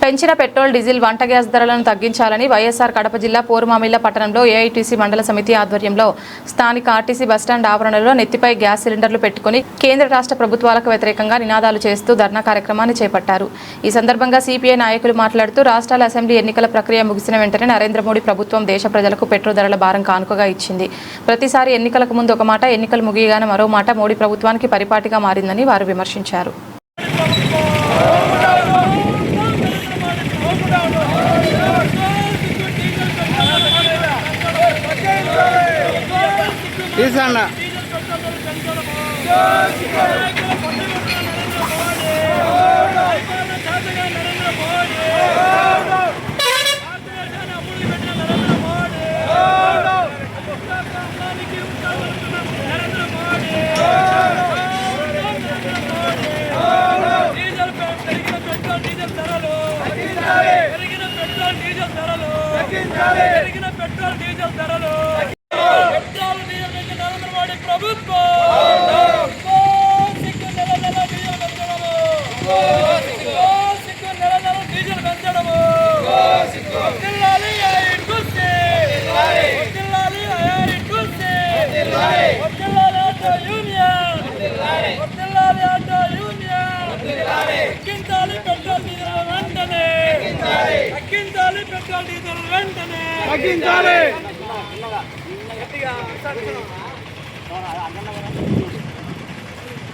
పెంచిన petrol diesel వంట gas ధరలను తగ్గించాలని వైఎస్ఆర్ కడప జిల్లా పోరుమామిళ్ల పట్టణంలో ఏఐటీసీ మండల సమితి ఆధ్వర్యంలో స్థానిక ఆర్టీసీ బస్టాండ్ ఆవరణలో నెత్తిపై గ్యాస్ సిలిండర్లు పెట్టుకుని కేంద్ర రాష్ట్ర ప్రభుత్వాలకు వ్యతిరేకంగా నినాదాలు చేస్తూ ధర్నా కార్యక్రమాన్ని చేపట్టారు। ఈ సందర్భంగా సిపిఐ నాయకులు మాట్లాడుతూ రాష్ట్రాల అసెంబ్లీ ఎన్నికల ప్రక్రియ ముగిసిన వెంటనే నరేంద్ర మోడీ ప్రభుత్వం దేశ ప్రజలకు పెట్రోల్ ధరల భారం కానుకగా ఇచ్చింది। ప్రతిసారి ఎన్నికలకు ముందు ఒక మాట, ఎన్నికలు ముగియగానే మరో మాట మోడీ ప్రభుత్వానికి పరిపాటిగా మారిందని వారు విమర్శించారు।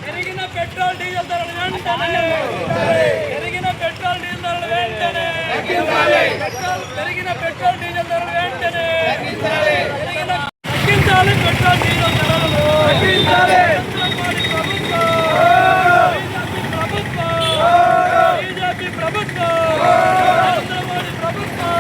పెరిగిన పెట్రోల్ డీజిల్ ధరలు వెంటనే పెరిగిన పెట్రోల్ డీజిల్ ధరలు వెంటనే పెరిగిన పెట్రోల్ డీజిల్ ధరలు వెంటనే తగ్గించాలి పెట్రోల్ డీజిల్ ధరలు బీజేపీ ప్రభుత్వం నరేంద్ర మోడీ ప్రభుత్వం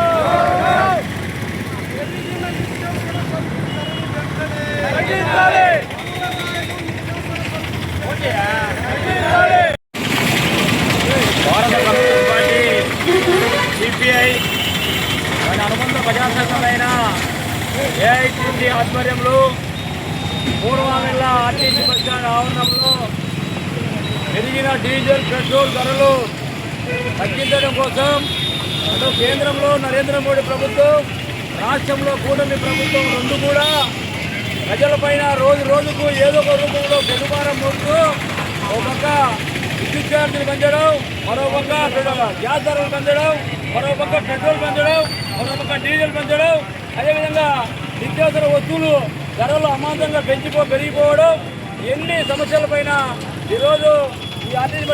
భారత కమ్యూనిస్ట్ పార్టీ సిపిఐ దాని అనుబంధ ప్రజాసంఘమైన ఏఐటీసీ ఆధ్వర్యంలో పూర్వమిల్ల ఆర్టీసీ బస్టాండ్ ఆవరణంలో పెరిగిన డీజిల్ పెట్రోల్ ధరలు తగ్గించడం కోసం అటు కేంద్రంలో నరేంద్ర మోడీ ప్రభుత్వం, రాష్ట్రంలో కూటమి ప్రభుత్వం రెండు కూడా ప్రజలపైన రోజు రోజుకు ఏదో ఒక రూపంలో పెనుభారం మోపుతూ ఒక పక్క విద్యుత్ ఛార్జీలు పెంచడం, మరో పక్క గ్యాస్ ధరలు పెంచడం, మరో పక్క పెట్రోల్ పెంచడం, మరో పక్క డీజిల్ పెంచడం, అదేవిధంగా నిత్యావసర వస్తువులు ధరలు అమాంతంగా పెరిగిపోవడం, ఎన్ని సమస్యలపైన ఈరోజు ఈ ఆర్టీసీ